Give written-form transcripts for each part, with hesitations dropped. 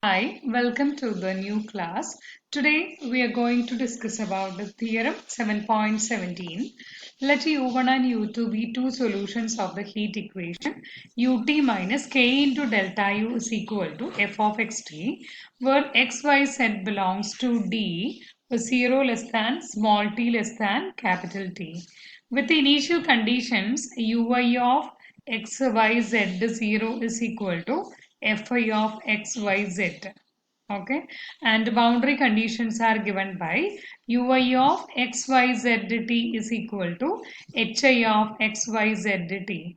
Hi, welcome to the new class. Today we are going to discuss about the theorem 7.17. Let U1 and U2 be two solutions of the heat equation ut minus k into delta U is equal to f of xt, where x, y, z belongs to D, 0 less than small t less than capital T. With the initial conditions ui of x, y, z 0 is equal to fi of x, y, z. Okay, and boundary conditions are given by ui of x, y, z t is equal to hi of x, y, z t.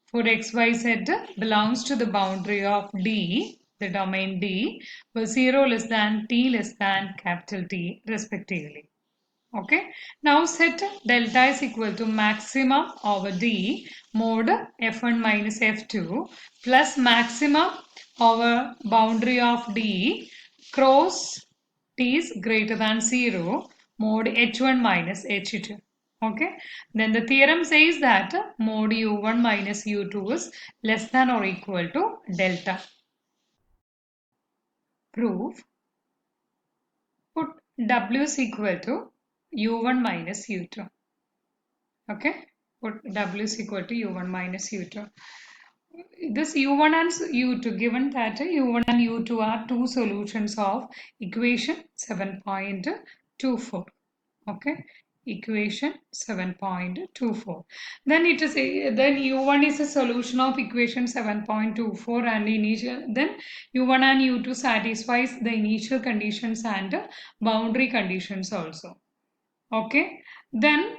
For x, y, z belongs to the boundary of D, the domain D, where 0 less than t less than capital T respectively. Okay, now set delta is equal to maximum over D mod f1 minus f2 plus maximum over boundary of D cross t is greater than 0 mod h1 minus h2. Okay, then the theorem says that mod u1 minus u2 is less than or equal to delta. Proof: put w is equal to u1 minus u2. Okay, put w is equal to u1 minus u2. This u1 and u2, given that u1 and u2 are two solutions of equation 7.24. Okay, equation 7.24. Then it is then u1 is a solution of equation 7.24, and initial then u1 and u2 satisfies the initial conditions and boundary conditions also. Okay, then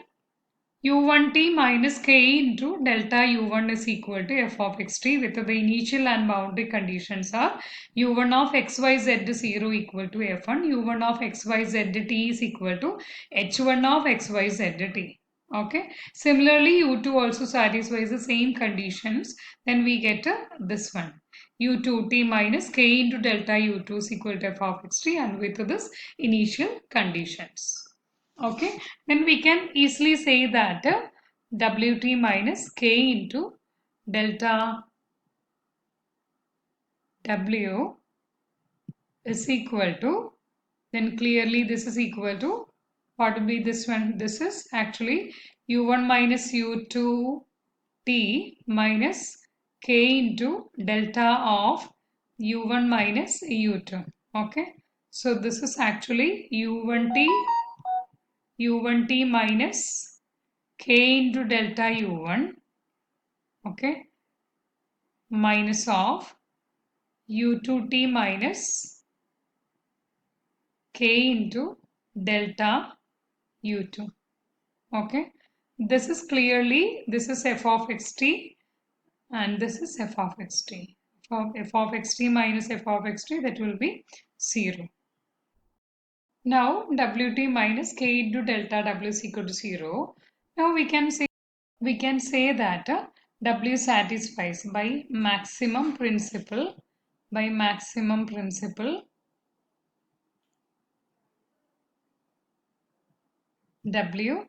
u1t minus k into delta u1 is equal to f of xt, with the initial and boundary conditions are u1 of xyz 0 equal to f1, u1 of xyz t is equal to h1 of xyz t. Okay, similarly u2 also satisfies the same conditions. Then we get this one, u2t minus k into delta u2 is equal to f of xt, and with this initial conditions. Okay, then we can easily say that Wt minus K into delta W is equal to, then clearly this is equal to, what will be this one? This is actually U1 minus U2 T minus K into delta of U1 minus U2. Okay, so this is actually U1T minus K into delta U1, okay, minus of U2T minus K into delta U2. Okay, this is clearly, this is f of xt and this is f of xt. F of xt minus f of xt, that will be 0. Now Wt minus K into delta W is equal to 0. Now we can say that W satisfies by maximum principle. By maximum principle, W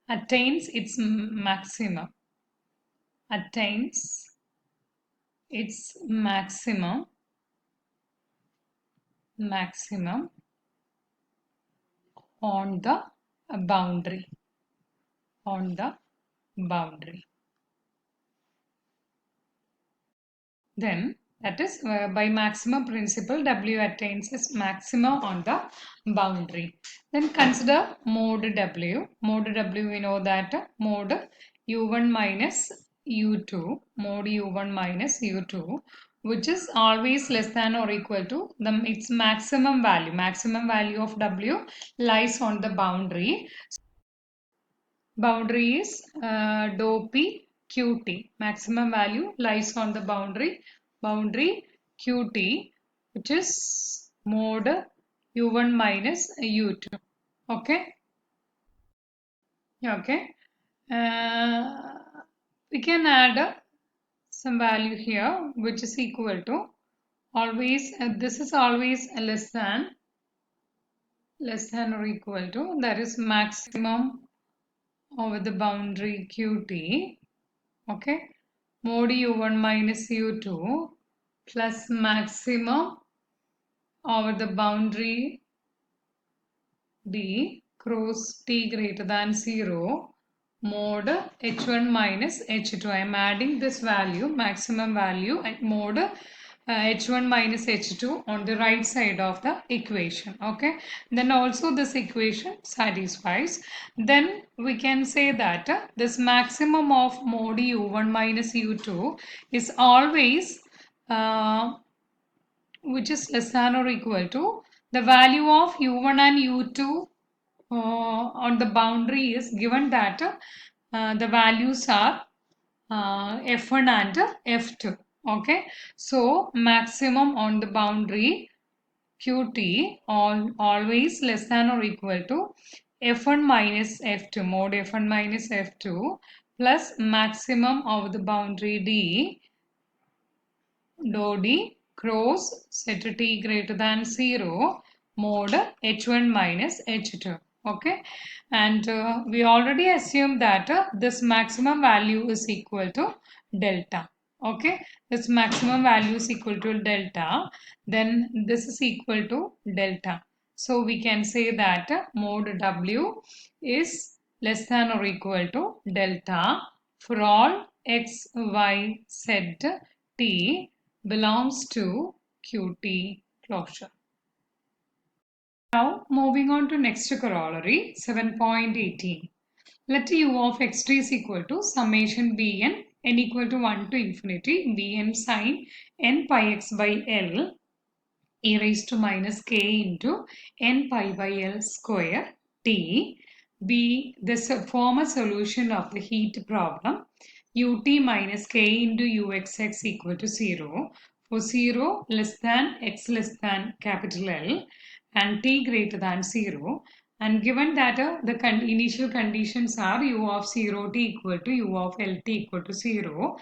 attains its maximum. Attains its maximum on the boundary. On the boundary. Then that is by maximum principle, W attains its maximum on the boundary. Then consider mode W. Mode W, we know that mode U1 minus U2, mode U1 minus U2, which is always less than or equal to its maximum value. Maximum value of W lies on the boundary. Boundary is dou p qt. Maximum value lies on the boundary qt, which is mode u1 minus u2. Okay. Okay. We can add some value here, which is equal to, always this is always less than or equal to, that is maximum over the boundary qt. Okay, mod u1 minus u2 plus maximum over the boundary D cross t greater than 0 mod h1 minus h2. I am adding this value, maximum value and mod h1 minus h2 on the right side of the equation. Okay, then also this equation satisfies. Then we can say that this maximum of mod u1 minus u2 is always which is less than or equal to the value of u1 and u2 on the boundary is given that the values are f1 and f2. Okay, so maximum on the boundary qt always less than or equal to f1 minus f2 mod f1 minus f2 plus maximum of the boundary d dou d cross set t greater than 0 mod h1 minus h2. Okay, and we already assumed that this maximum value is equal to delta. Okay, this maximum value is equal to delta, then this is equal to delta. So we can say that mod w is less than or equal to delta for all x, y, z, t belongs to Qt closure. Now moving on to next corollary 7.18. Let u of xt is equal to summation bn n equal to 1 to infinity bn sine n pi x by l e raised to minus k into n pi by l square t be this former solution of the heat problem ut minus k into uxx equal to 0 for 0 less than x less than capital L and t greater than 0, and given that the initial conditions are u of 0 t equal to u of L t equal to 0,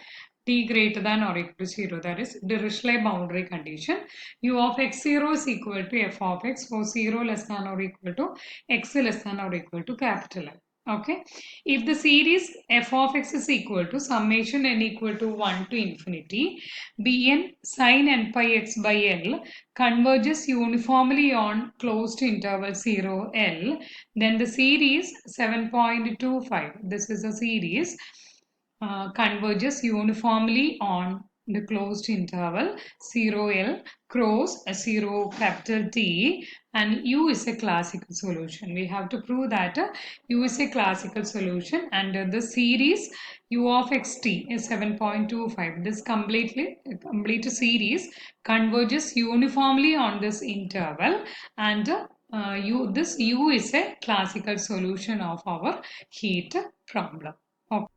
t greater than or equal to 0, that is Dirichlet boundary condition. U of x0 is equal to f of x for 0 less than or equal to x less than or equal to capital L. Okay, if the series f of x is equal to summation n equal to 1 to infinity bn sin n pi x by L converges uniformly on closed interval 0 L, then the series 7.25, this is a series, converges uniformly on the closed interval 0L cross a 0 capital T, and U is a classical solution. We have to prove that U is a classical solution, and the series U of xt is 7.25. This complete series converges uniformly on this interval, and this U is a classical solution of our heat problem. Okay.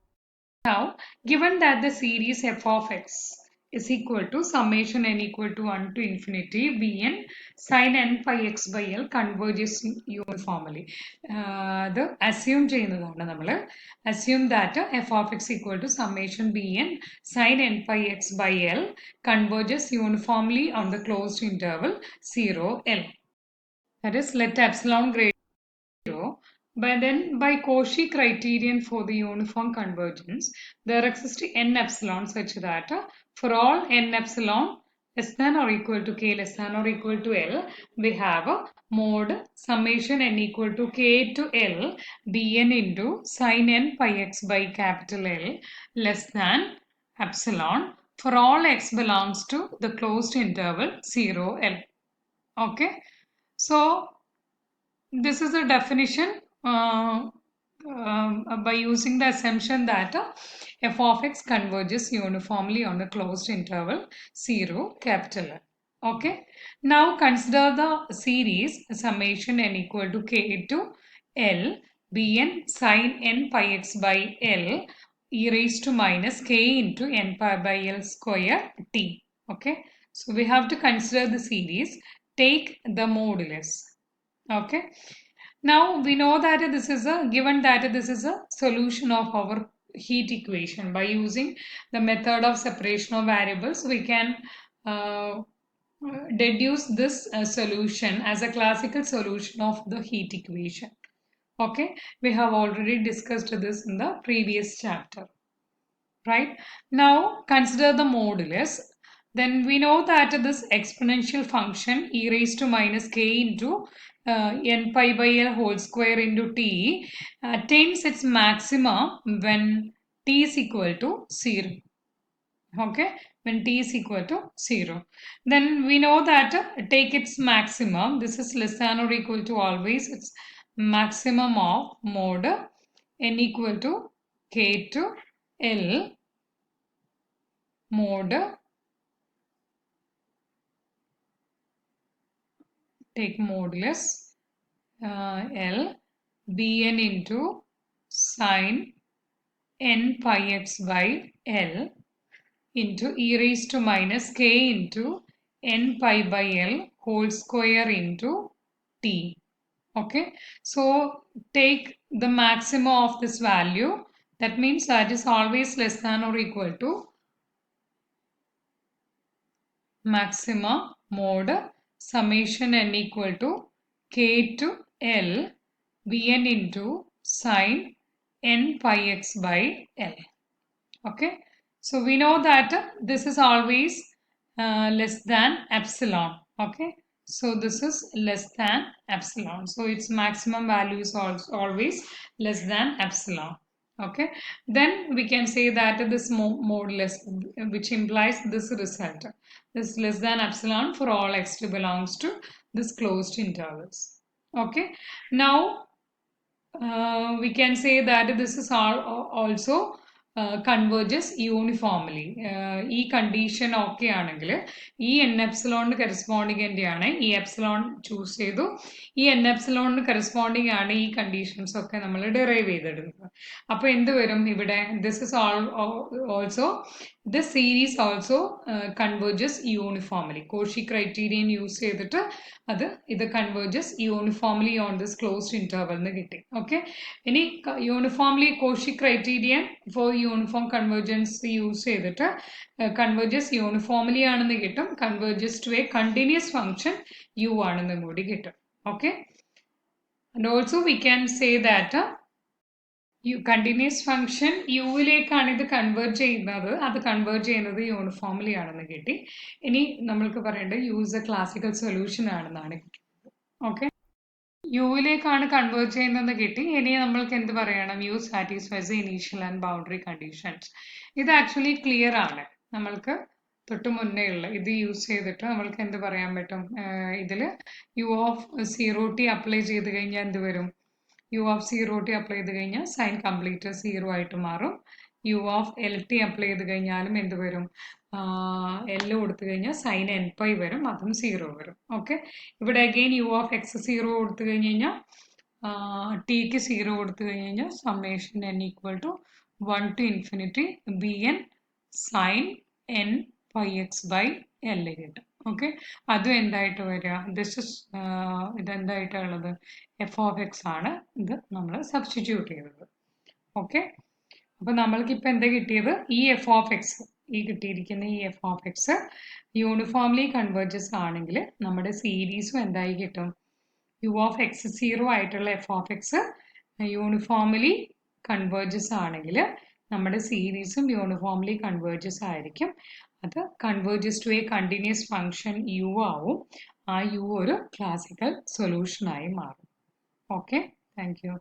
Now, given that the series f of x is equal to summation n equal to 1 to infinity bn sin n pi x by L converges uniformly. The assume ചെയ്യുന്നതാണ് നമ്മൾ assume that f of x equal to summation bn sin n pi x by L converges uniformly on the closed interval 0 L. That is, let epsilon greater 0. But then by Cauchy criterion for the uniform convergence, there exists n epsilon such that for all n epsilon less than or equal to k less than or equal to L, we have a mod summation n equal to k to L bn into sin n pi x by capital L less than epsilon for all x belongs to the closed interval 0 L. Okay, so this is a definition by using the assumption that f of x converges uniformly on the closed interval 0 capital L. Okay. Now consider the series summation n equal to k to L bn sin n pi x by L e raised to minus k into n pi by L square t. Okay. So we have to consider the series, take the modulus. Okay, now we know that this is a given that this is a solution of our heat equation. By using the method of separation of variables, we can deduce this solution as a classical solution of the heat equation. Okay, we have already discussed this in the previous chapter. right? Now consider the modulus. Then we know that this exponential function e raised to minus k into n pi by l whole square into t attains its maxima when t is equal to 0. Okay, when t is equal to 0. Then we know that take its maximum. This is less than or equal to always its maximum of mod n equal to k to l mod, take modulus L bn into sine n pi x by L into e raised to minus k into n pi by L whole square into t. Okay, so take the maximum of this value. That means that is always less than or equal to maxima mod summation n equal to k to L bn into sine n pi x by L. Okay, so we know that this is always less than epsilon. Okay, so this is less than epsilon, so its maximum value is also always less than epsilon. Okay, then we can say that this modulus, which implies this result, is less than epsilon for all x belongs to this closed intervals. Okay, now we can say that this is also converges uniformly. ഈ condition okay ആണെങ്കിൽ ഈ N എപ്സിലോണിന് corresponding തന്നെയാണ് ഈ epsilon choose ചെയ്തു ഈ N എപ്സിലോണിന് corresponding ആണ് ഈ conditions ഒക്കെ നമ്മൾ ഡിറൈവ് ചെയ്തെടുക്കുന്നത്. അപ്പോൾ എന്ത് വരും ഇവിടെ this is also this series also converges uniformly. Cauchy criterion use ചെയ്തിട്ട് ഇത് converges uniformly on this closed interval എന്ന് കിട്ടി. Okay, ഇനി uniformly Cauchy criterion for uniform convergence use ചെയ്തിട്ട് converges uniformly ആണെന്ന് കിട്ടും, converges to a continuous function u ആണെന്നും കൂടി കിട്ടും. Okay, and also we can say that continuous function യുവിലേക്കാണ് ഇത് കൺവേർട്ട് ചെയ്യുന്നത്, അത് കൺവേർട്ട് ചെയ്യുന്നത് യൂണിഫോംലി ആണെന്ന് കിട്ടി. ഇനി നമ്മൾക്ക് പറയേണ്ടത് യൂസ് എ ക്ലാസിക്കൽ സൊല്യൂഷൻ ആണെന്നാണ് കിട്ടുന്നത്. ഓക്കെ, യുവിലേക്കാണ് കൺവേർട്ട് ചെയ്യുന്നത് കിട്ടി. ഇനി നമ്മൾക്ക് എന്ത് പറയണം? You satisfies initial and boundary conditions. ഇത് ആക്ച്വലി ക്ലിയർ ആണ്. നമ്മൾക്ക് തൊട്ട് മുന്നേ ഉള്ള ഇത് യൂസ് ചെയ്തിട്ട് നമ്മൾക്ക് എന്ത് പറയാൻ പറ്റും? ഇതിൽ യു ഓഫ് 0t അപ്ലൈ ചെയ്ത് കഴിഞ്ഞാൽ എന്ത് വരും? യു ഓഫ് 0t അപ്ലൈ ചെയ്ത് കഴിഞ്ഞാൽ സൈൻ കംപ്ലീറ്റ് 0 ആയിട്ട് മാറും. യു ഓഫ് LT അപ്ലൈ ചെയ്ത് കഴിഞ്ഞാലും എന്ത് വരും? L കൊടുത്തു കഴിഞ്ഞാൽ സൈൻ എൻ പൈ വരും, അതും 0 വരും. ഓക്കെ, ഇവിടെ അഗെയിൻ യു ഓഫ് എക്സ് 0 കൊടുത്തു കഴിഞ്ഞ് കഴിഞ്ഞാൽ ടിക്ക് 0 കൊടുത്തു കഴിഞ്ഞ് കഴിഞ്ഞാൽ summation n equal to 1 to infinity bn sine n pi x by L കിട്ടും. ഓക്കെ, അതും എന്തായിട്ട് വരിക? ദിസ് ഇസ് ഇതെന്തായിട്ടുള്ളത്? എഫ് ഓഫ് എക്സ് ആണ് ഇത് നമ്മൾ സബ്സ്റ്റിറ്റ്യൂട്ട് ചെയ്തത്. ഓക്കെ, അപ്പൊ നമ്മൾക്ക് ഇപ്പൊ എന്താ കിട്ടിയത്? ഈ എഫ് ഓഫ് എക്സ്, ഈ കിട്ടിയിരിക്കുന്ന ഈ F of X uniformly converges ആണെങ്കിൽ നമ്മുടെ സീരീസും എന്തായി കിട്ടും? യു ഓഫ് എക്സ് 0 ആയിട്ടുള്ള F of X uniformly converges ആണെങ്കിൽ നമ്മുടെ സീരീസും യൂണിഫോംലി കൺവേർജസ് ആയിരിക്കും. അത് converges to a continuous function U ആവും. ആ യു ഒരു ക്ലാസിക്കൽ സൊല്യൂഷൻ ആയി മാറും. Okay, thank you.